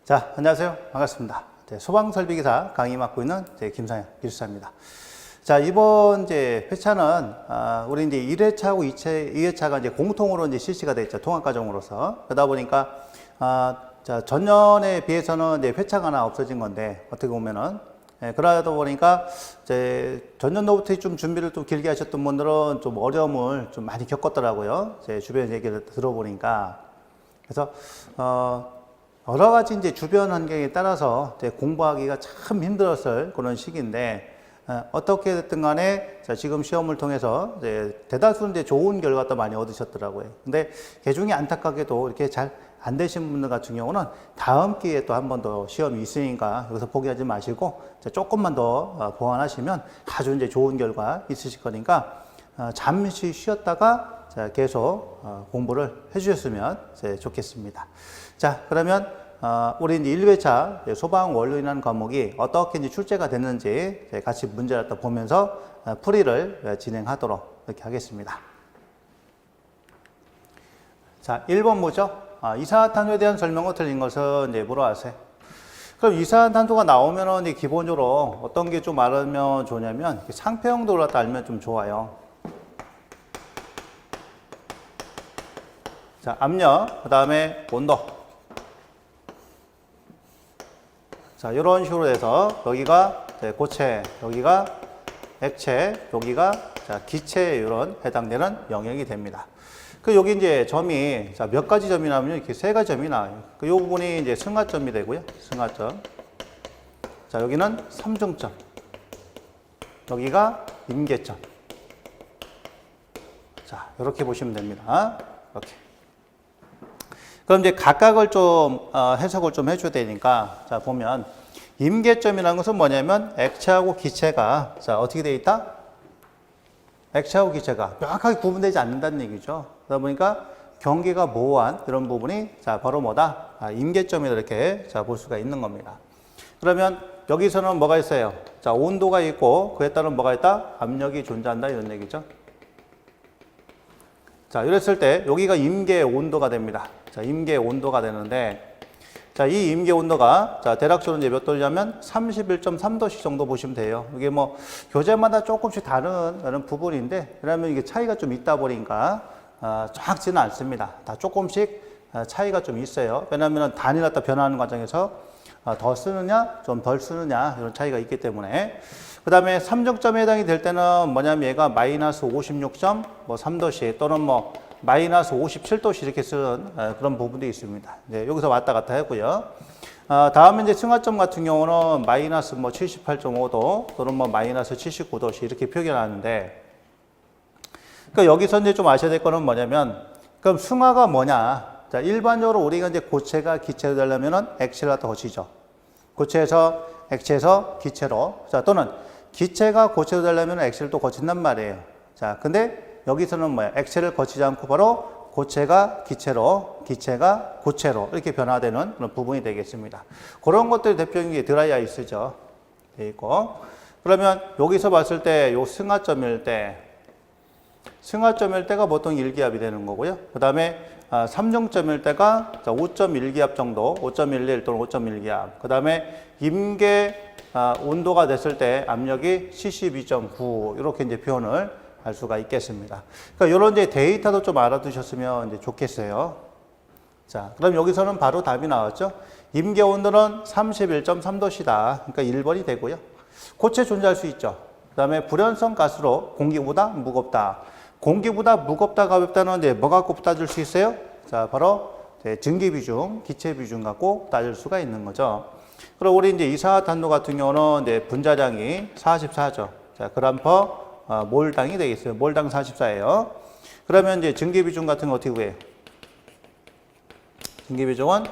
자, 안녕하세요. 반갑습니다. 소방설비기사 강의 맡고 있는 김상현 기술사입니다. 자, 이번 회차는, 우리 이제 1회차하고 2회차가 이제 공통으로 이제 실시가 됐죠. 통합과정으로서. 그러다 보니까, 자, 전년에 비해서는 이제 회차가 하나 없어진 건데, 어떻게 보면은, 그러다 보니까, 전년도부터 좀 준비를 좀 길게 하셨던 분들은 좀 어려움을 좀 많이 겪었더라고요. 제 주변 얘기를 들어보니까. 그래서, 여러 가지 이제 주변 환경에 따라서 공부하기가 참 힘들었을 그런 시기인데, 어떻게 됐든 간에 지금 시험을 통해서 대다수 이제 좋은 결과도 많이 얻으셨더라고요. 근데 그 중에 안타깝게도 이렇게 잘 안 되신 분들 같은 경우는 다음 기회에 또 한 번 더 시험이 있으니까 여기서 포기하지 마시고 조금만 더 보완하시면 아주 이제 좋은 결과 있으실 거니까 잠시 쉬었다가 계속 공부를 해주셨으면 좋겠습니다. 자, 그러면 우리 이제 1회차 소방 원료인하는 과목이 어떻게 이제 출제가 됐는지 같이 문제를 또 보면서 풀이를 진행하도록 이렇게 하겠습니다. 자, 1번 뭐죠? 이산화탄소에 대한 설명을 틀린 것은 이제 물어봤어요. 그럼 이산화탄소가 나오면은 이제 기본적으로 어떤 게 좀 알면 좋냐면 상표용도를 갖다 알면 좀 좋아요. 자, 압력, 그 다음에 온도. 자, 이런 식으로 해서 여기가 고체, 여기가 액체, 여기가 기체에 이런 해당되는 영역이 됩니다. 여기 이제 점이 몇 가지 점이 나오면 이렇게 세 가지 점이 나와요. 이 부분이 이제 승하점이 되고요. 승하점. 자, 여기는 삼중점. 여기가 임계점. 자, 이렇게 보시면 됩니다. 이렇게. 그럼 이제 각각을 좀 해석을 좀 해줘야 되니까 자 보면 임계점이라는 것은 뭐냐면 액체하고 기체가 어떻게 되어 있다? 액체하고 기체가 명확하게 구분되지 않는다는 얘기죠. 그러다 보니까 경계가 모호한 이런 부분이 바로 뭐다? 임계점이다 이렇게 볼 수가 있는 겁니다. 그러면 여기서는 뭐가 있어요? 자, 온도가 있고 그에 따른 뭐가 있다? 압력이 존재한다 이런 얘기죠. 자, 이랬을 때 여기가 임계 온도가 됩니다. 자, 임계 온도가 되는데, 자, 이 임계 온도가, 대략적으로 이제 몇 도냐면 31.3도씩 정도 보시면 돼요. 이게 뭐, 교재마다 조금씩 다른 그런 부분인데, 그러면 이게 차이가 좀 있다 보니까, 정확지는 않습니다. 다 조금씩 차이가 좀 있어요. 왜냐하면 단위를 갖다 변화하는 과정에서 더 쓰느냐, 좀 덜 쓰느냐, 이런 차이가 있기 때문에. 그 다음에 3중점에 해당이 될 때는 뭐냐면 얘가 마이너스 56.3도씨 또는 뭐 마이너스 57도씨 이렇게 쓰는 그런 부분도 있습니다. 네, 여기서 왔다 갔다 하고요. 다음에 이제 승하점 같은 경우는 마이너스 뭐 78.5도 또는 뭐 마이너스 79도씨 이렇게 표현하는데, 그러니까 여기서 이제 좀 아셔야 될 거는 뭐냐면, 그럼 승하가 뭐냐? 자, 일반적으로 우리가 이제 고체가 기체로 되려면은 액체를 갖다 거치죠. 고체에서 액체에서 기체로, 또는 기체가 고체로 되려면 액체를 또 거친단 말이에요. 자, 근데 여기서는 뭐야? 액체를 거치지 않고 바로 고체가 기체로, 기체가 고체로 이렇게 변화되는 그런 부분이 되겠습니다. 그런 것들이 대표적인 게 드라이 아이스죠. 돼 있고. 그러면 여기서 봤을 때 요 승하점일 때가 보통 1기압이 되는 거고요. 그 다음에 3중점일 때가 5.1기압 정도, 5.11 또는 5.1기압. 그 다음에 임계 온도가 됐을 때 압력이 72.9 이렇게 이제 표현을 할 수가 있겠습니다. 그러니까 이런 이제 데이터도 좀 알아두셨으면 이제 좋겠어요. 자, 그럼 여기서는 바로 답이 나왔죠. 임계 온도는 31.3도시다. 그러니까 1번이 되고요. 고체 존재할 수 있죠. 그 다음에 불연성 가스로 공기보다 무겁다. 공기보다 무겁다, 가볍다는 이제 뭐 갖고 따질 수 있어요? 자, 바로 증기 비중, 기체 비중 갖고 따질 수가 있는 거죠. 그리고 우리 이제 이산화탄소 같은 경우는 이제 분자량이 44죠. 자, 그램 퍼 몰당이 되겠어요. 몰당 44예요. 그러면 이제 증기 비중 같은 거 어떻게 구해요? 증기 비중은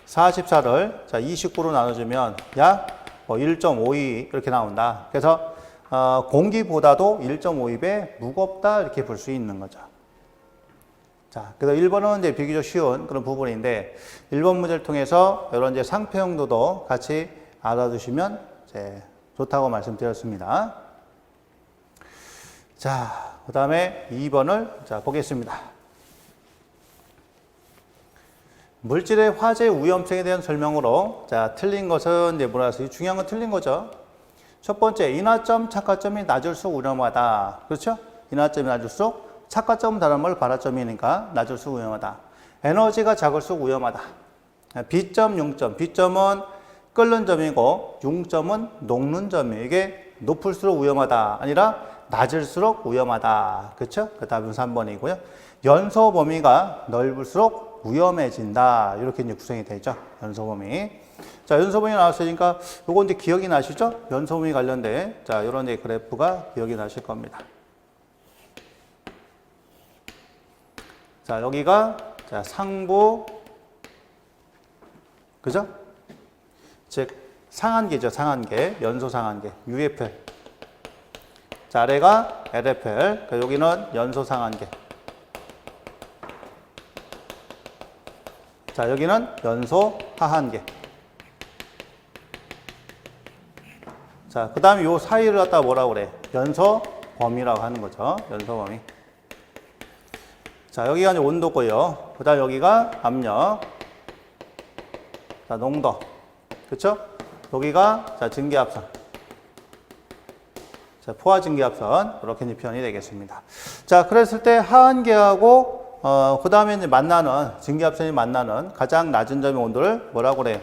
44를 29로 나눠주면 약 1.52 이렇게 나온다. 그래서 공기보다도 1.52배 무겁다 이렇게 볼 수 있는 거죠. 자, 그래서 1번은 이제 비교적 쉬운 그런 부분인데 1번 문제를 통해서 이런 이제 상표용도도 같이 알아두시면 좋다고 말씀드렸습니다. 자, 그 다음에 2번을 보겠습니다. 물질의 화재 위험성에 대한 설명으로 자, 틀린 것은 이제 뭐라서 중요한 건 틀린 거죠. 첫 번째, 인화점, 착화점이 낮을수록 위험하다. 그렇죠? 인화점이 낮을수록 착화점은 다른 말 발화점이니까 낮을수록 위험하다. 에너지가 작을수록 위험하다. B점, 융점. B점은 끓는 점이고 융점은 녹는 점이에요. 이게 높을수록 위험하다. 아니라 낮을수록 위험하다. 그렇죠? 그 답은 3번이고요. 연소 범위가 넓을수록 위험해진다. 이렇게 이제 구성이 되죠. 연소 범위. 자, 연소 범위 나왔으니까 요거 이제 기억이 나시죠? 연소 범위 관련된 자, 요런 이제 그래프가 기억이 나실 겁니다. 자, 여기가 자, 상부 그죠? 즉 상한계죠. 상한계. 연소 상한계. UFL. 자, 아래가 LFL. 여기는 연소 상한계. 자, 여기는 연소 하한계. 자, 그 다음에 요 사이를 갖다가 뭐라고 그래? 연소 범위라고 하는 거죠. 연소 범위. 자, 여기가 이제 온도고요. 그 다음 여기가 압력. 자, 농도. 그쵸? 여기가 자, 증기압선. 자, 포화 증기압선. 이렇게 이제 표현이 되겠습니다. 자, 그랬을 때 하한계하고 그 다음에 이제 만나는, 증기압선이 만나는 가장 낮은 점의 온도를 뭐라고 그래요?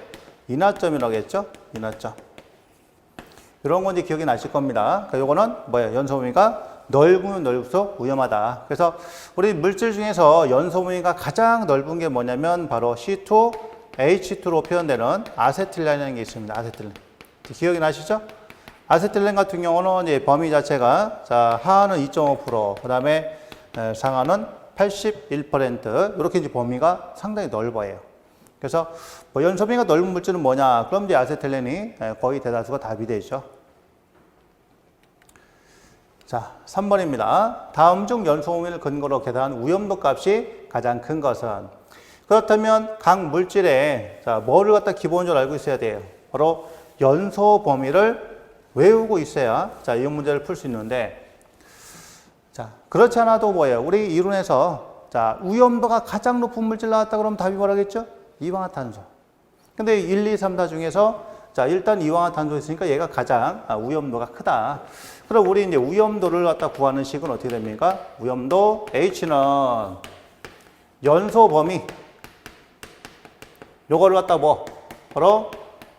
인화점이라고 했죠? 인화점. 이런 건 이제 기억이 나실 겁니다. 그러니까 요거는 뭐예요? 연소 범위가 넓으면 넓을수록 위험하다. 그래서 우리 물질 중에서 연소 범위가 가장 넓은 게 뭐냐면 바로 C2H2로 표현되는 아세틸렌이라는 게 있습니다. 아세틸렌. 기억이 나시죠? 아세틸렌 같은 경우는 이제 범위 자체가 자, 하하는 2.5%, 그 다음에 상하는 81% 이렇게 이제 범위가 상당히 넓어요. 그래서 뭐 연소 범위가 넓은 물질은 뭐냐? 그럼 이제 아세틸렌이 거의 대다수가 답이 되죠. 자, 3번입니다. 다음 중 연소 범위를 근거로 계산한 위험도 값이 가장 큰 것은? 그렇다면 각 물질에 자, 뭐를 갖다 기본적으로 알고 있어야 돼요? 바로 연소 범위를 외우고 있어야 자, 이 문제를 풀 수 있는데 자, 그렇지 않아도 뭐예요? 우리 이론에서 자, 위험도가 가장 높은 물질 나왔다 그러면 답이 뭐라겠죠? 이산화탄소. 근데 1, 2, 3, 4 중에서 자, 일단 이산화탄소 있으니까 얘가 가장 위험도가 크다. 그럼 우리 이제 위험도를 갖다 구하는 식은 어떻게 됩니까? 위험도 H는 연소 범위 요거를 갖다 뭐 바로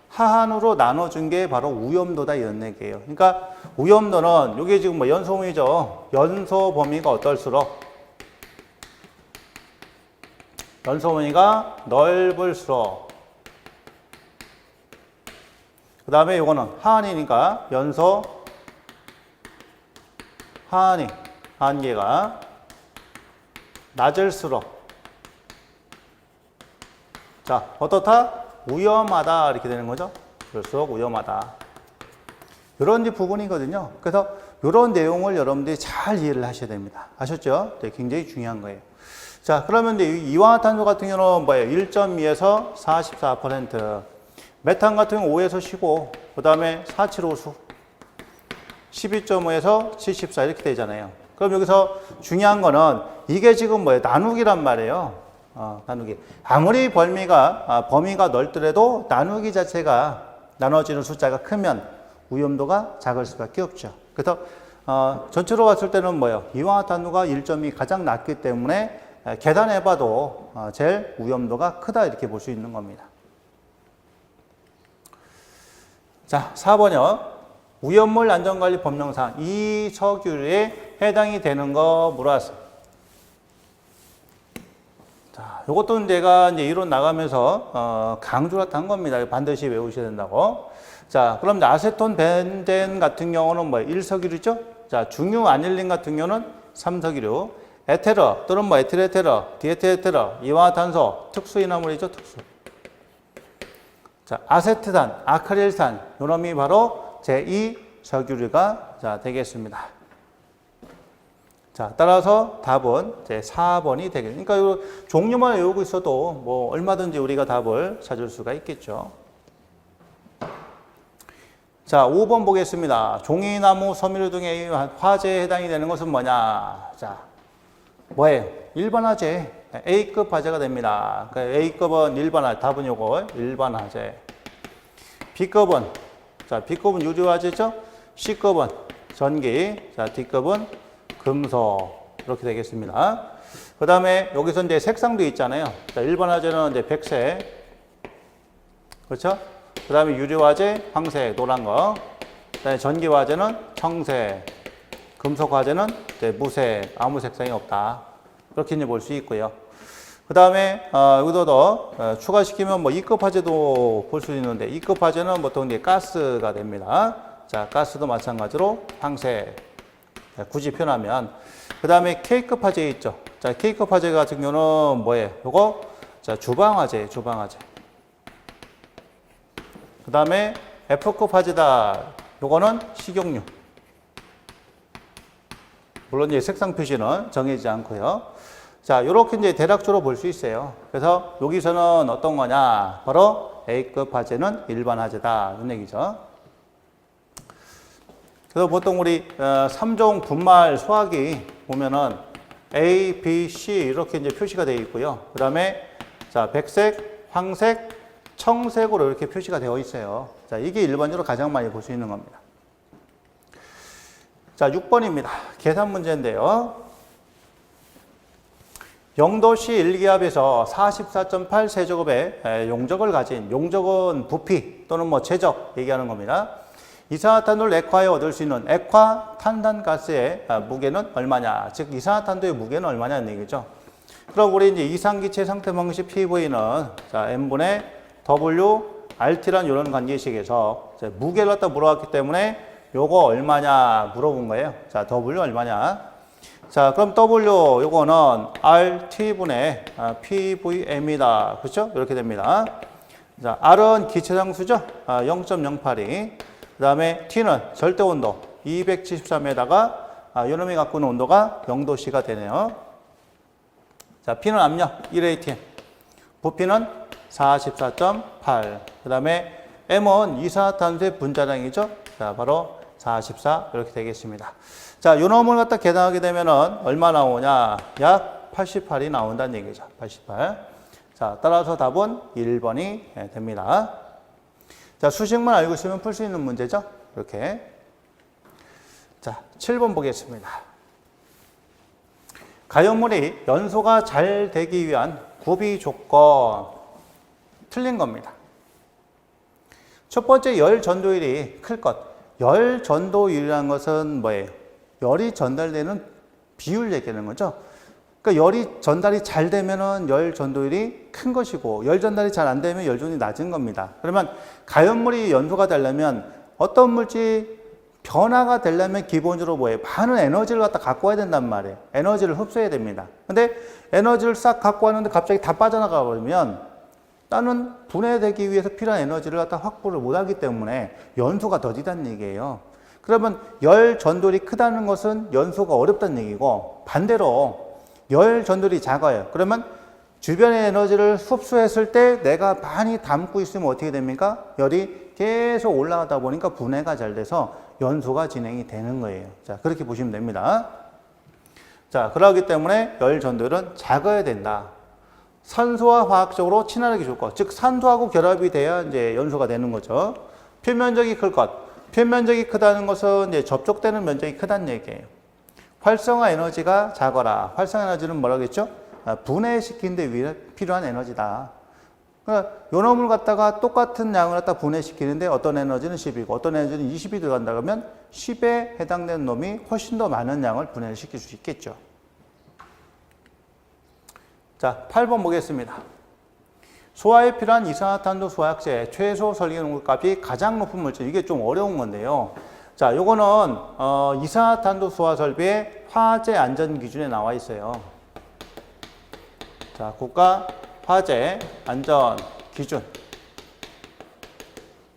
하한으로 나눠준 게 바로 위험도다 이런 얘기예요. 그러니까 위험도는 이게 지금 뭐 연소 범위죠. 연소 범위가 어떨수록 연소 범위가 넓을수록 그 다음에 이거는 하한이니까 연소 하한이 한계가 낮을수록 자 어떻다? 위험하다 이렇게 되는 거죠. 그럴수록 위험하다. 이런 부분이거든요. 그래서 이런 내용을 여러분들이 잘 이해를 하셔야 됩니다. 아셨죠? 네, 굉장히 중요한 거예요. 자, 그러면 이제 이산화탄소 같은 경우는 뭐예요? 1.2에서 44%, 메탄 같은 경우는 5에서 15, 그 다음에 475수, 12.5에서 74 이렇게 되잖아요. 그럼 여기서 중요한 거는 이게 지금 뭐예요? 나누기란 말이에요. 나누기. 아무리 범위가 넓더라도 나누기 자체가 나눠지는 숫자가 크면 위험도가 작을 수밖에 없죠. 그래서 전체로 봤을 때는 뭐예요? 이산화탄소가 1.2 가장 낮기 때문에 계산해봐도 제일 위험도가 크다 이렇게 볼 수 있는 겁니다. 자, 4번이요. 위험물 안전관리 법령상 이 석유에 해당이 되는 거 물어봤어요. 자, 이것도 내가 이제 이론 나가면서 강조를 한 겁니다. 반드시 외우셔야 된다고. 자, 그럼 이제 아세톤 벤젠 같은 경우는 뭐 1석유류죠? 자, 중유 아닐린 같은 경우는 3석유류. 에테러 또는 뭐 에틸에테러, 디에틸에테러, 이산화탄소, 특수인화물이죠, 특수. 자, 아세트산, 아크릴산, 요놈이 바로 제2석유류가 자, 되겠습니다. 자, 따라서 답은 제 4번이 되겠습니다. 그러니까 요 종류만 외우고 있어도 뭐 얼마든지 우리가 답을 찾을 수가 있겠죠. 자, 5번 보겠습니다. 종이나무, 섬유류 등의 화재에 해당이 되는 것은 뭐냐? 자, 뭐예요? 일반 화재. A급 화재가 됩니다. 그러니까 A급은 일반 답은 요거 일반 화재. B급은 자 B급은 유료 화재죠. C급은 전기. 자 D급은 금속 이렇게 되겠습니다. 그 다음에 여기서 이제 색상도 있잖아요. 자, 일반 화재는 이제 백색, 그렇죠? 그 다음에 유료 화재 황색, 노란 거. 그다음에 전기 화재는 청색, 금속 화재는 이제 무색, 아무 색상이 없다. 그렇게 이제 볼 수 있고요. 그 다음에 여기도 더 추가시키면 뭐 2급 화재도 볼 수 있는데 2급 화재는 보통 이제 가스가 됩니다. 자, 가스도 마찬가지로 황색. 자, 굳이 표현하면 그 다음에 K급 화재 있죠. 자, K급 화재 같은 경우는 뭐예요? 요거 자 주방 화재, 주방 화재. 그 다음에 F급 화재다. 요거는 식용유. 물론 이제 색상 표시는 정해지지 않고요. 자, 요렇게 이제 대략적으로 볼 수 있어요. 그래서 여기서는 어떤 거냐? 바로 A급 화재는 일반 화재다. 이런 얘기죠. 그래서 보통 우리 3종 분말 수학이 보면은 A, B, C 이렇게 이제 표시가 되어 있고요. 그 다음에 자, 백색, 황색, 청색으로 이렇게 표시가 되어 있어요. 자, 이게 일반적으로 가장 많이 볼 수 있는 겁니다. 자, 6번입니다. 계산 문제인데요. 영도시 1기압에서 44.8 세제곱의 용적을 가진, 용적은 부피 또는 뭐 제적 얘기하는 겁니다. 이산화탄소를 액화해 얻을 수 있는 액화 탄산가스의 무게는 얼마냐? 즉 이산화탄소의 무게는 얼마냐는 얘기죠. 그럼 우리 이제 이상기체 상태 방식 PV는 자 M분의 W RT란 이런 관계식에서 무게를 갖다 물어봤기 때문에 요거 얼마냐 물어본 거예요. 자 W 얼마냐? 자 그럼 W 요거는 RT분의 PVM이다. 그렇죠? 이렇게 됩니다. 자 R은 기체상수죠. 0.082. 그 다음에 T는 절대온도 273에다가 요놈이 갖고 있는 온도가 0도씨가 되네요. 자, P는 압력 1atm, 부피는 44.8. 그 다음에 M은 이산화탄소의 분자량이죠. 자, 바로 44 이렇게 되겠습니다. 자, 요놈을 갖다 계산하게 되면은 얼마 나오냐? 약 88이 나온다는 얘기죠. 88. 자, 따라서 답은 1번이 됩니다. 자, 수식만 알고 있으면 풀 수 있는 문제죠. 이렇게. 자, 7번 보겠습니다. 가연물이 연소가 잘 되기 위한 구비 조건. 틀린 겁니다. 첫 번째 열 전도율이 클 것. 열 전도율이라는 것은 뭐예요? 열이 전달되는 비율 얘기하는 거죠. 그러니까 열이 전달이 잘 되면은 열 전도율이 큰 것이고 열 전달이 잘 안 되면 열 전도율이 낮은 겁니다. 그러면 가연물이 연소가 되려면 어떤 물질이 변화가 되려면 기본적으로 뭐예요? 많은 에너지를 갖다 갖고 와야 된단 말이에요. 에너지를 흡수해야 됩니다. 근데 에너지를 싹 갖고 왔는데 갑자기 다 빠져나가 버리면 나는 분해되기 위해서 필요한 에너지를 갖다 확보를 못 하기 때문에 연소가 더디다는 얘기예요. 그러면 열 전도율이 크다는 것은 연소가 어렵다는 얘기고 반대로 열 전도율이 작아요. 그러면 주변의 에너지를 흡수했을 때 내가 많이 담고 있으면 어떻게 됩니까? 열이 계속 올라가다 보니까 분해가 잘 돼서 연소가 진행이 되는 거예요. 자, 그렇게 보시면 됩니다. 자, 그러기 때문에 열 전도율은 작아야 된다. 산소와 화학적으로 친화력이 좋을 것. 즉, 산소하고 결합이 돼야 이제 연소가 되는 거죠. 표면적이 클 것. 표면적이 크다는 것은 이제 접촉되는 면적이 크다는 얘기예요. 활성화 에너지가 작아라. 활성화 에너지는 뭐라고 했죠? 분해시키는 데 필요한 에너지다. 그러니까 요놈을 갖다가 똑같은 양을 갖다 분해시키는데 어떤 에너지는 10이고 어떤 에너지는 20이 들어간다 그러면 10에 해당되는 놈이 훨씬 더 많은 양을 분해를 시킬 수 있겠죠. 자, 8번 보겠습니다. 소화에 필요한 이산화탄소 소화약제 최소 설계농도값이 가장 높은 물질. 이게 좀 어려운 건데요. 자, 요거는 이산화탄소 소화 설비의 화재 안전 기준에 나와 있어요. 자, 국가 화재 안전 기준.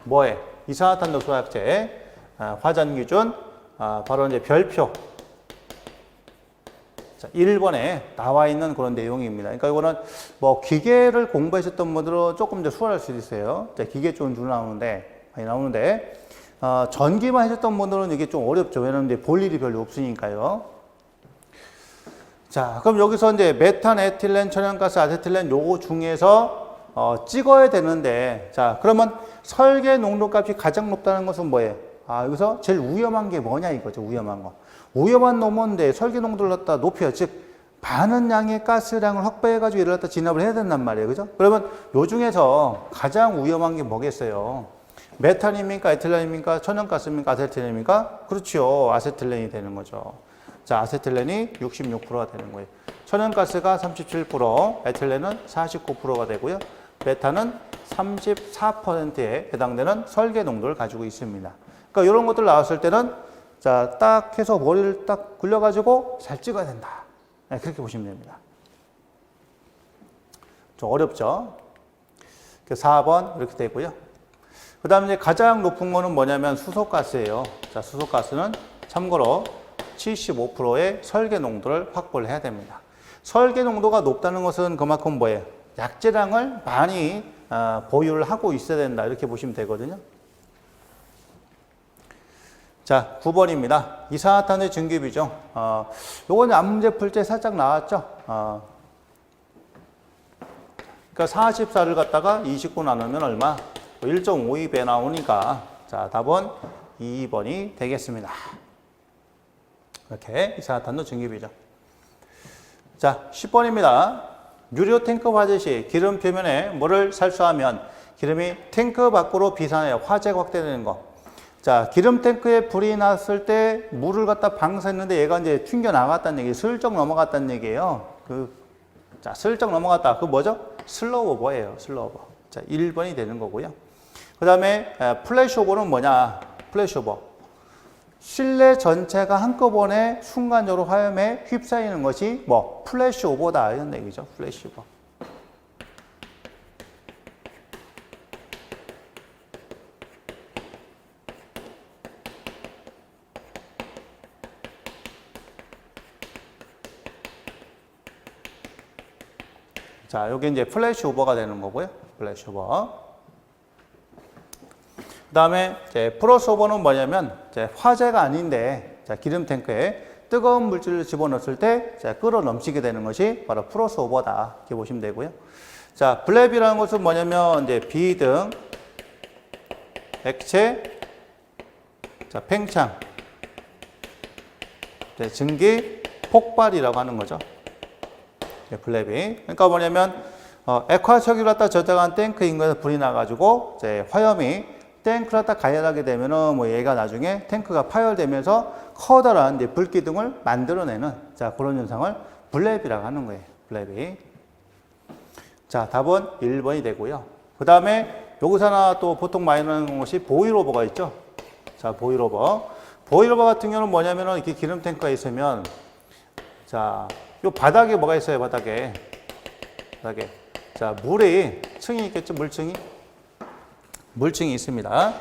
뭐에? 이산화탄소 소화약제 화재 기준. 바로 이제 별표. 자, 1번에 나와 있는 그런 내용입니다. 그러니까 이거는 뭐 기계를 공부하셨던 분들은 조금 이제 수월할 수 있어요. 자, 기계 쪽은 줄 나오는데, 많이 나오는데, 전기만 하셨던 분들은 이게 좀 어렵죠. 왜냐하면 이제 볼 일이 별로 없으니까요. 자, 그럼 여기서 이제 메탄, 에틸렌, 천연가스, 아세틸렌 요거 중에서 찍어야 되는데, 자, 그러면 설계 농도값이 가장 높다는 것은 뭐예요? 아, 여기서 제일 위험한 게 뭐냐 이거죠, 위험한 거. 위험한 놈인데 설계 농도를 갖다 높여, 즉, 많은 양의 가스량을 확보해가지고 이를 갖다 진압을 해야 된단 말이에요, 그죠? 그러면 요 중에서 가장 위험한 게 뭐겠어요? 메탄입니까? 에틸렌입니까? 천연가스입니까? 아세틸렌입니까? 그렇죠, 아세틸렌이 되는 거죠. 자, 아세틸렌이 66%가 되는 거예요. 천연가스가 37%, 에틸렌은 49%가 되고요. 메탄은 34%에 해당되는 설계 농도를 가지고 있습니다. 그러니까 이런 것들 나왔을 때는 자, 딱 해서 머리를 딱 굴려가지고 잘 찍어야 된다. 네, 그렇게 보시면 됩니다. 좀 어렵죠? 4번 이렇게 되고요. 그 다음에 이제 가장 높은 거는 뭐냐면 수소가스예요. 자, 수소가스는 참고로 75%의 설계 농도를 확보를 해야 됩니다. 설계 농도가 높다는 것은 그만큼 뭐예요? 약재량을 많이 보유를 하고 있어야 된다. 이렇게 보시면 되거든요. 자, 9번입니다. 이산화탄의 증기비중. 요거는 앞문제 풀 때 살짝 나왔죠. 그러니까 44를 갖다가 29 나누면 얼마? 1.52배 나오니까 자, 답은 2번이 되겠습니다. 이렇게 이산화탄도 증기비중. 자, 10번입니다. 유료 탱크 화재 시 기름 표면에 물을 살수하면 기름이 탱크 밖으로 비산해 화재가 확대되는 거. 자, 기름 탱크에 불이 났을 때 물을 갖다 방사했는데 얘가 이제 튕겨 나갔다는 얘기, 슬쩍 넘어갔다는 얘기예요. 자, 슬쩍 넘어갔다. 그 뭐죠? 슬로우 오버예요. 슬로우 오버. 자, 1번이 되는 거고요. 그 다음에 플래시 오버는 뭐냐? 플래시 오버. 실내 전체가 한꺼번에 순간적으로 화염에 휩싸이는 것이 뭐 플래시 오버다 이런 얘기죠. 플래시 오버. 자, 여기 이제 플래시 오버가 되는 거고요. 플래시 오버. 그 다음에 이제 프로스 오버는 뭐냐면 이제 화재가 아닌데 자, 기름 탱크에 뜨거운 물질을 집어넣었을 때 자, 끌어 넘치게 되는 것이 바로 프로스 오버다. 이렇게 보시면 되고요. 자, 블랩이라는 것은 뭐냐면 이제 비등, 액체, 자, 팽창, 증기, 폭발이라고 하는 거죠. 블랩이. 그러니까 뭐냐면 액화석유를 갖다 저장한 탱크 인근에서 불이 나가지고 이제 화염이 탱크를 갖다 가열하게 되면은 뭐 얘가 나중에 탱크가 파열되면서 커다란 이제 불기둥을 만들어내는 자, 그런 현상을 블랩이라고 하는 거예요. 블랩이. 자, 답은 1번이 되고요. 그 다음에 여기서 하나 또 보통 많이 나오는 것이 보일오버가 있죠. 자, 보일오버. 보일오버 같은 경우는 뭐냐면은 이렇게 기름 탱크가 있으면 자, 요 바닥에 뭐가 있어요? 바닥에. 자, 물이 층이 있겠죠? 물층이 있습니다.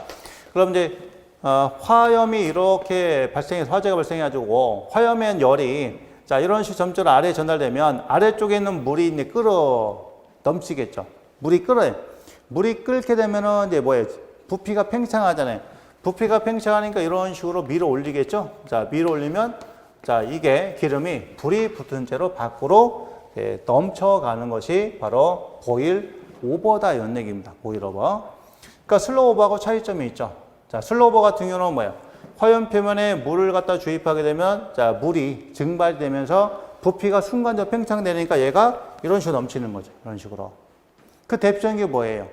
그럼 이제 화염이 이렇게 발생해서 화재가 발생해가지고 화염의 열이 자, 이런 식으로 점점 아래에 전달되면 아래쪽에 있는 물이 이제 끌어 넘치겠죠. 물이 끓어요. 물이 끓게 되면은 이제 뭐예요? 부피가 팽창하잖아요. 부피가 팽창하니까 이런 식으로 밀어 올리겠죠. 자, 밀어 올리면 자, 이게 기름이 불이 붙은 채로 밖으로 넘쳐가는 것이 바로 보일 오버다 이런 얘기입니다. 보일 오버. 그러니까 슬로우 오버하고 차이점이 있죠. 자, 슬로우 오버 같은 경우는 뭐예요? 화염 표면에 물을 갖다 주입하게 되면 자, 물이 증발되면서 부피가 순간적으로 팽창되니까 얘가 이런 식으로 넘치는 거죠. 이런 식으로. 그 대표적인 게 뭐예요?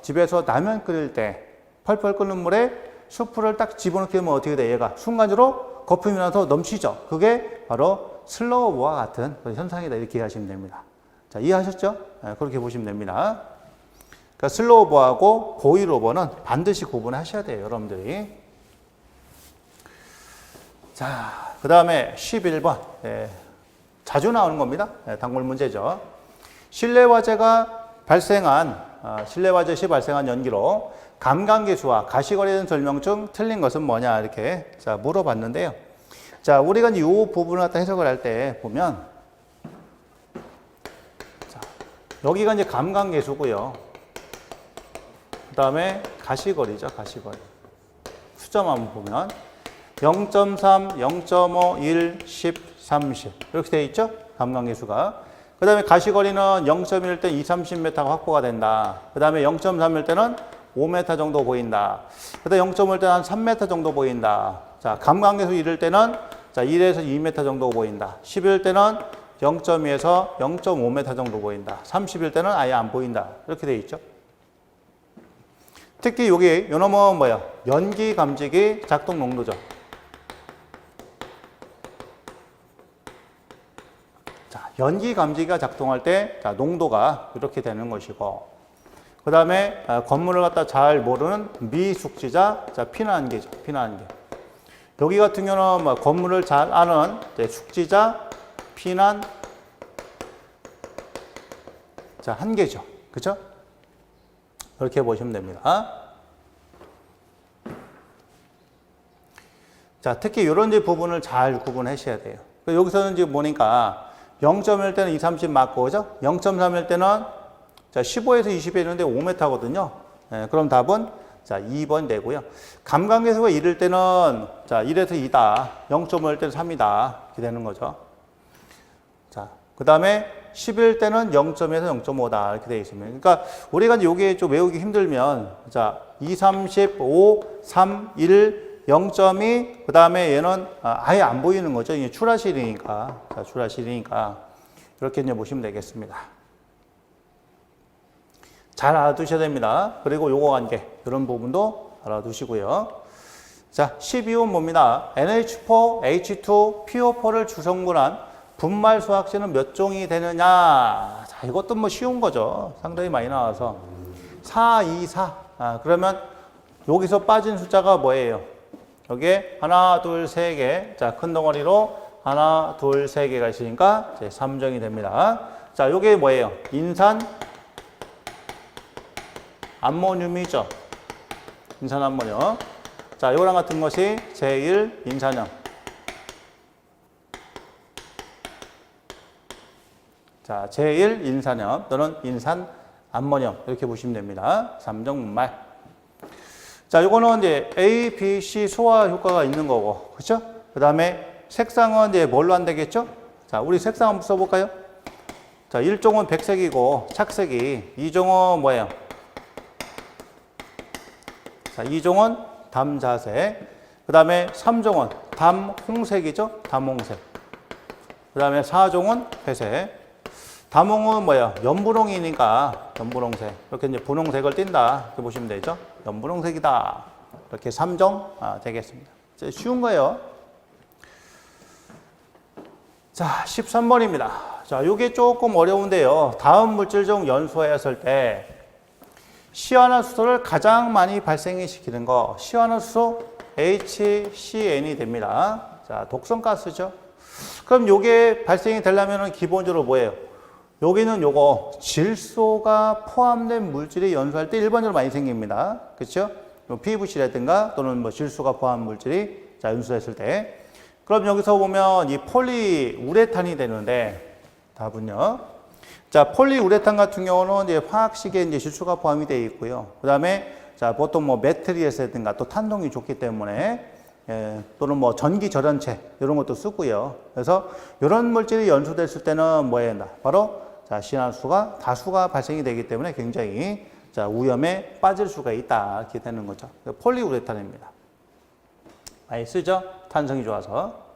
집에서 라면 끓일 때 펄펄 끓는 물에 수프를 딱 집어넣게 되면 어떻게 돼? 얘가 순간적으로 거품이 나서 넘치죠. 그게 바로 슬로우 오버와 같은 그런 현상이다. 이렇게 이해하시면 됩니다. 자, 이해하셨죠? 네, 그렇게 보시면 됩니다. 그러니까 슬로우 오버하고 보일 오버는 반드시 구분하셔야 돼요. 여러분들이. 자, 그 다음에 11번. 자주 나오는 겁니다. 단골 문제죠. 실내 화재가 발생한, 실내 화재 시 발생한 연기로 감강기수와 가시거리에 대한 설명 중 틀린 것은 뭐냐 이렇게 자, 물어봤는데요. 자, 우리가 이 부분을 갖다 해석을 할 때 보면 자, 여기가 이제 감강계수고요. 그 다음에 가시거리죠. 가시거리. 숫자만 보면 0.3, 0.5, 1, 10, 30 이렇게 되어 있죠? 감광계수가. 그 다음에 가시거리는 0.1일 때 2, 30m가 확보가 된다. 그 다음에 0.3일 때는 5m 정도 보인다. 그 다음에 0.5일 때는 한 3m 정도 보인다. 자, 감광계수 1일 때는 자, 1에서 2m 정도 보인다. 10일 때는 0.2에서 0.5m 정도 보인다. 30일 때는 아예 안 보인다. 이렇게 되어 있죠. 특히 여기 요 놈은 뭐야? 연기 감지기 작동 농도죠. 자, 연기 감지기가 작동할 때 자, 농도가 이렇게 되는 것이고, 그 다음에 건물을 갖다 잘 모르는 미숙지자, 자, 피난계죠. 피난계. 여기 같은 경우는 뭐 건물을 잘 아는 숙지자, 피난, 자, 한계죠. 그죠? 그렇게 보시면 됩니다. 자, 특히 이런 부분을 잘 구분하셔야 돼요. 여기서는 지금 보니까 0.1일 때는 2, 30 맞고, 그죠? 0.3일 때는 자, 15에서 20에 있는데 5m거든요. 네, 그럼 답은 자, 2번 되고요. 감광계수가 1일 때는 자, 1에서 2다. 0.5일 때는 3이다. 이렇게 되는 거죠. 자, 그 다음에 10일 때는 0.에서 0.5다. 이렇게 되어 있습니다. 그러니까 우리가 이제 요게 좀 외우기 힘들면 자, 2, 30, 5, 3, 1, 0.2, 그 다음에 얘는 아예 안 보이는 거죠. 이게 출하실이니까. 자, 출하실이니까. 이렇게 이제 보시면 되겠습니다. 잘 알아두셔야 됩니다. 그리고 요거 관계, 이런 부분도 알아두시고요. 자, 12번 뭡니다. NH4, H2, PO4를 주성분한 분말 수학제는 몇 종이 되느냐. 자, 이것도 뭐 쉬운 거죠. 상당히 많이 나와서. 4, 2, 4. 그러면 여기서 빠진 숫자가 뭐예요? 여기에 하나, 둘, 세 개. 자, 큰 덩어리로 하나, 둘, 세 개가 있으니까 이제 3종이 됩니다. 자, 요게 뭐예요? 인산 암모늄이죠. 인산 암모늄. 자, 요거랑 같은 것이 제1 인산염. 자, 제1 인산염 또는 인산 암모늄 이렇게 보시면 됩니다. 3종 분말. 자, 요거는 이제 A, B, C 소화 효과가 있는 거고, 그렇죠? 그 다음에 색상은 이제 뭘로 안 되겠죠? 자, 우리 색상 한번 써볼까요? 자, 1종은 백색이고 착색이, 2종은 뭐예요? 자, 2종은 담자색, 그 다음에 3종은 담홍색이죠? 담홍색. 그 다음에 4종은 회색. 담홍은 뭐야? 연분홍이니까 연분홍색. 이렇게 이제 분홍색을 띈다. 이렇게 보시면 되죠? 연분홍색이다. 이렇게 3종 되겠습니다. 쉬운 거예요. 자, 13번입니다. 자, 이게 조금 어려운데요. 다음 물질 중 연소했을 때 시화산수소를 가장 많이 발생시키는 거, 시화산수소 HCN이 됩니다. 자, 독성가스죠. 그럼 요게 발생이 되려면 기본적으로 뭐예요? 여기는 요거 질소가 포함된 물질이 연소할 때 일반적으로 많이 생깁니다. 그렇죠? PVC라든가 또는 뭐 질소가 포함한 물질이 자, 연소했을 때. 그럼 여기서 보면 이 폴리우레탄이 되는데 답은요. 자, 폴리우레탄 같은 경우는 이제 화학식에 이제 질소가 포함이 되어 있고요. 그다음에 자, 보통 뭐 매트리스라든가 또 탄동이 좋기 때문에 또는 뭐 전기 절연체 이런 것도 쓰고요. 그래서 이런 물질이 연소됐을 때는 뭐예요? 바로 자, 시화산수소가 다수가 발생이 되기 때문에 굉장히 자, 위험에 빠질 수가 있다. 이렇게 되는 거죠. 폴리우레탄입니다. 많이 쓰죠? 탄성이 좋아서.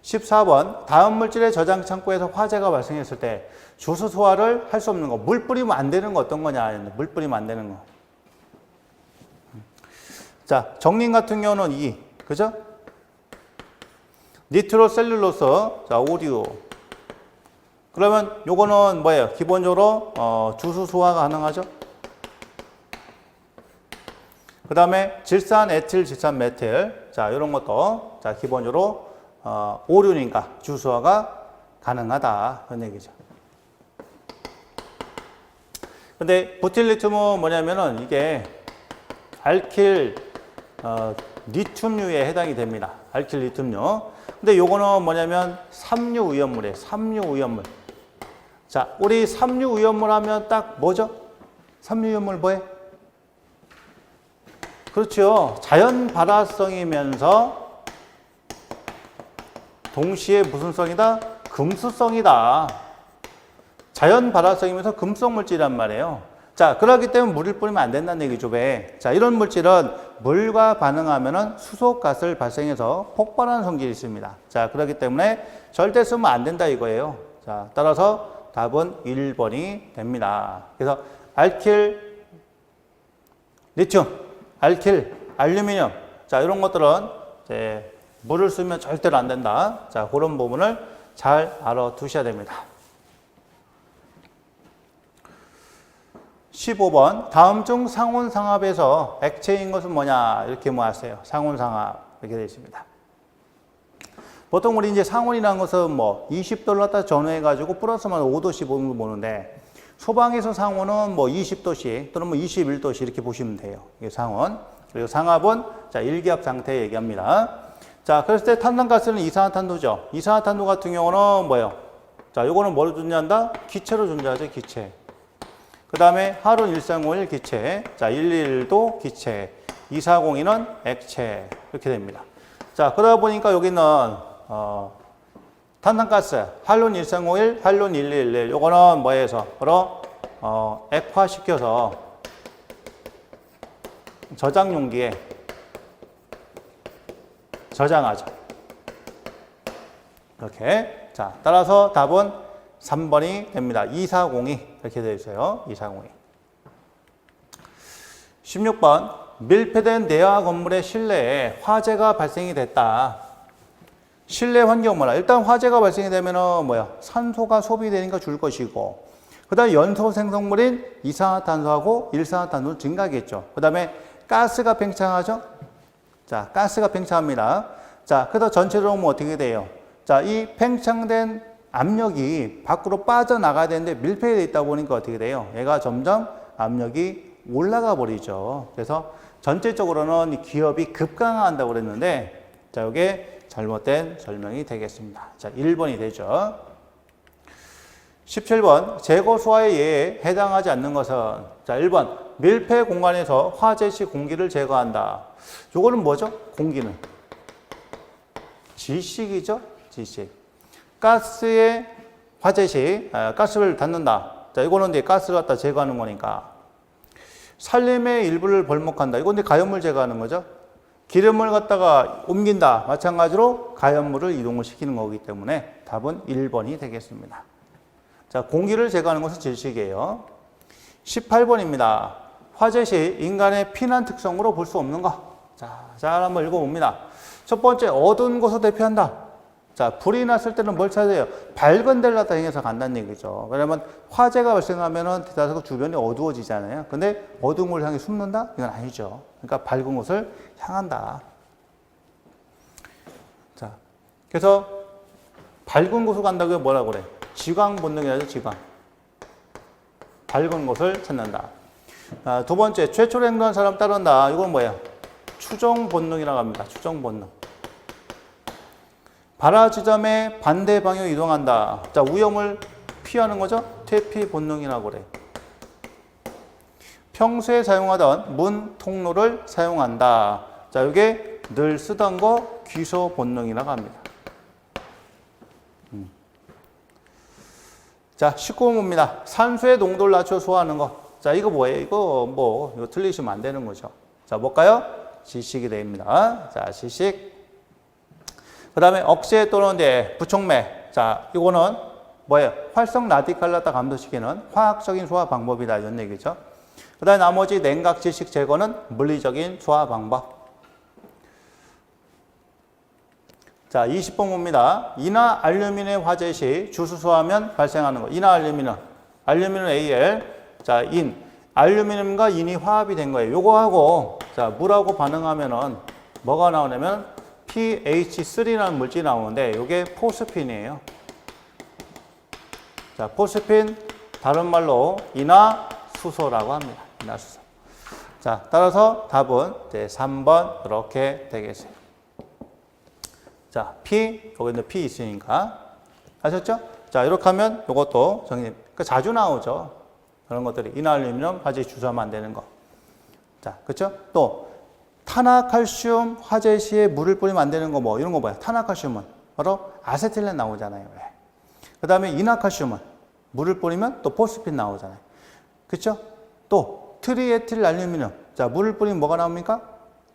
14번. 다음 물질의 저장 창고에서 화재가 발생했을 때 주수 소화를 할 수 없는 거. 물 뿌리면 안 되는 거 어떤 거냐? 물 뿌리면 안 되는 거. 자, 정린 같은 경우는 2. 그죠? 니트로셀룰로스. 자, 오류. 그러면 요거는 뭐예요? 기본적으로 주수 소화가 가능하죠? 그 다음에 질산, 에틸, 질산, 메틸. 자, 이런 것도 자, 기본적으로 오류니까 주수 소화가 가능하다. 그런 얘기죠. 근데 부틸리튬은 뭐냐면은 이게 알킬 리튬류에 해당이 됩니다. 알킬 리튬류. 근데 요거는 뭐냐면 삼류 위험물이에요. 삼류 위험물. 자, 우리 삼류 위험물 하면 딱 뭐죠? 삼류 위험물 뭐예요? 그렇죠. 자연 발화성이면서 동시에 무슨 성이다? 금수성이다. 자연 발화성이면서 금속 물질이란 말이에요. 자, 그렇기 때문에 물을 뿌리면 안 된다는 얘기죠. 왜? 자, 이런 물질은 물과 반응하면은 수소가스를 발생해서 폭발하는 성질이 있습니다. 자, 그렇기 때문에 절대 쓰면 안 된다 이거예요. 자, 따라서 답은 1번이 됩니다. 그래서 알킬, 리튬, 알킬, 알루미늄. 자, 이런 것들은 이제 물을 쓰면 절대로 안 된다. 자, 그런 부분을 잘 알아두셔야 됩니다. 15번. 다음 중 상온상압에서 액체인 것은 뭐냐? 이렇게 모았어요. 상온상압. 이렇게 되어 있습니다. 보통 우리 이제 상온이라는 것은 뭐 20도를 갖다 전후해가지고 플러스만 5도씩 보는데 소방에서 상온은 뭐 20도씩 또는 뭐 21도씩 이렇게 보시면 돼요. 이게 상온. 그리고 상압은 자, 일기압 상태 얘기합니다. 자, 그랬을 때 탄산가스는 이산화탄소죠. 이산화탄소 같은 경우는 뭐예요? 자, 요거는 뭐로 존재한다? 기체로 존재하죠, 기체. 그 다음에 하룬 1351 기체, 자 111도 기체, 2402는 액체 이렇게 됩니다. 자, 그러다 보니까 여기는 탄산가스, 할론 1351, 할론 1211 요거는 뭐에서 바로 액화시켜서 저장 용기에 저장하죠. 이렇게. 자, 따라서 답은 3번이 됩니다. 2402 이렇게 되어 있어요. 2402. 16번. 밀폐된 내화 건물의 실내에 화재가 발생이 됐다. 실내 환경 뭐라? 일단 화재가 발생이 되면은 뭐야? 산소가 소비되니까 줄 것이고, 그 다음에 연소 생성물인 이산화탄소하고 일산화탄소는 증가하겠죠. 그 다음에 가스가 팽창하죠. 자, 가스가 팽창합니다. 자, 그래서 전체적으로 보면 어떻게 돼요? 자, 이 팽창된 압력이 밖으로 빠져나가야 되는데 밀폐되어 있다 보니까 어떻게 돼요? 얘가 점점 압력이 올라가 버리죠. 그래서 전체적으로는 이 기업이 급강화한다고 그랬는데, 자, 이게 잘못된 설명이 되겠습니다. 자, 1번이 되죠. 17번. 재고 소화의 예에 해당하지 않는 것은, 자, 1번. 밀폐 공간에서 화재 시 공기를 제거한다. 요거는 뭐죠? 공기는 질식이죠? 질식. 가스의 화재 시 가스를 닫는다. 자, 이거는 이제 가스를 갖다 제거하는 거니까. 산림의 일부를 벌목한다. 이건 이제 가연물 제거하는 거죠. 기름을 갖다가 옮긴다. 마찬가지로 가연물을 이동을 시키는 거기 때문에 답은 1번이 되겠습니다. 자, 공기를 제거하는 것은 질식이에요. 18번입니다. 화재 시 인간의 피난 특성으로 볼 수 없는 것. 자, 잘 한번 읽어봅니다. 첫 번째, 어두운 곳을 대표한다. 자, 불이 났을 때는 뭘 찾아야 돼요? 밝은 데를 갖다 향해서 간다는 얘기죠. 왜냐면 화재가 발생하면은 대다수 주변이 어두워지잖아요. 근데 어두운 곳을 향해 숨는다? 이건 아니죠. 그러니까 밝은 곳을 향한다. 자, 그래서 밝은 곳을 간다고 뭐라고 그래? 지광 본능이라죠, 지광. 밝은 곳을 찾는다. 두 번째, 최초로 행동한 사람 따른다. 이건 뭐야? 추종 본능이라고 합니다. 추종 본능. 발화 지점의 반대 방향으로 이동한다. 자, 위험을 피하는 거죠? 퇴피 본능이라고 그래. 평소에 사용하던 문, 통로를 사용한다. 자, 이게 늘 쓰던 거 귀소 본능이라고 합니다. 자, 19번입니다. 산소의 농도를 낮춰 소화하는 거. 자, 이거 뭐예요? 이거 틀리시면 안 되는 거죠. 자, 뭘까요? 질식이 됩니다. 자, 질식. 그 다음에 억제 또는 이제 부촉매. 자, 이거는 뭐예요? 활성 라디칼을 갖다 감소시키는 화학적인 소화 방법이다. 이런 얘기죠. 그 다음에 나머지 냉각 질식 제거는 물리적인 소화 방법. 자, 20번 봅니다. 이나 알루미늄 화재 시 주수소하면 발생하는 거. 이나 알루미늄 AL. 자, 알루미늄과 인이 화합이 된 거예요. 요거하고 자, 물하고 반응하면은 뭐가 나오냐면 PH3라는 물질이 나오는데 요게 포스핀이에요. 자, 포스핀 다른 말로 인화수소라고 합니다. 인화수소. 자, 따라서 답은 이제 3번 이렇게 되겠어요. 자, P 여기는 P 있으니까 아셨죠? 자, 이렇게 하면 요것도 정리. 그 자주 나오죠. 그런 것들이 이나알루미늄 화재 주소하면 안 되는 거. 자, 그렇죠? 또 탄화칼슘 화재 시에 물을 뿌리면 안 되는 거 뭐 이런 거 봐요. 탄화칼슘은 바로 아세틸렌 나오잖아요. 그 다음에 이나칼슘은 물을 뿌리면 또 포스핀 나오잖아요. 그렇죠? 또 트리에틸 알루미늄. 자, 물을 뿌리면 뭐가 나옵니까?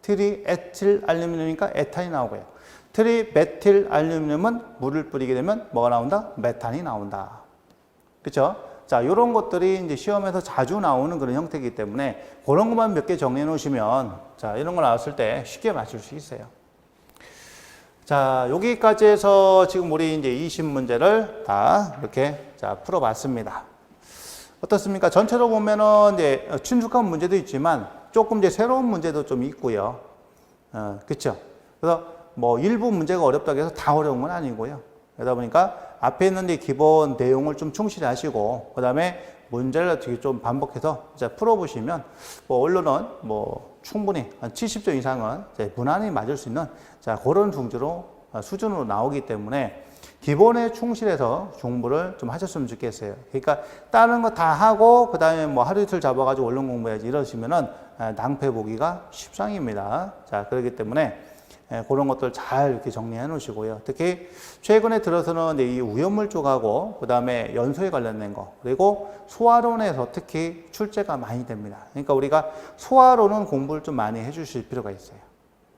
트리에틸 알루미늄이니까 에탄이 나오고요. 트리메틸 알루미늄은 물을 뿌리게 되면 뭐가 나온다? 메탄이 나온다. 그렇죠? 자, 이런 것들이 이제 시험에서 자주 나오는 그런 형태이기 때문에 그런 것만 몇 개 정리해 놓으시면 자, 이런 걸 나왔을 때 쉽게 맞출 수 있어요. 자, 여기까지 해서 지금 우리 이제 20문제를 다 이렇게 자, 풀어봤습니다. 어떻습니까? 전체로 보면은 이제 친숙한 문제도 있지만 조금 이제 새로운 문제도 좀 있고요. 그렇죠? 그래서 뭐 일부 문제가 어렵다고 해서 다 어려운 건 아니고요. 그러다 보니까 앞에 있는 이 기본 내용을 좀 충실히 하시고 그다음에 문제를 어떻게 좀 반복해서 이제 풀어보시면 뭐 언론은 뭐 충분히 한 70점 이상은 이제 무난히 맞을 수 있는 자 그런 수준으로 나오기 때문에 기본에 충실해서 공부를 좀 하셨으면 좋겠어요. 그러니까 다른 거 다 하고 그다음에 뭐 하루 이틀 잡아가지고 언론 공부해야지 이러시면은 낭패 보기가 십상입니다. 자 그렇기 때문에 그런 것들 잘 이렇게 정리해 놓으시고요. 특히 최근에 들어서는 이 오염물 쪽하고 그 다음에 연소에 관련된 거 그리고 소화론에서 특히 출제가 많이 됩니다. 그러니까 우리가 소화론은 공부를 좀 많이 해주실 필요가 있어요.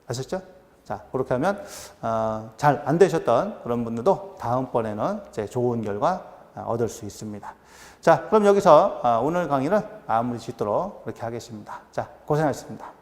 아셨죠? 자 그렇게 하면 잘 안 되셨던 그런 분들도 다음번에는 이제 좋은 결과 얻을 수 있습니다. 자 그럼 여기서 오늘 강의는 마무리 짓도록 그렇게 하겠습니다. 자 고생하셨습니다.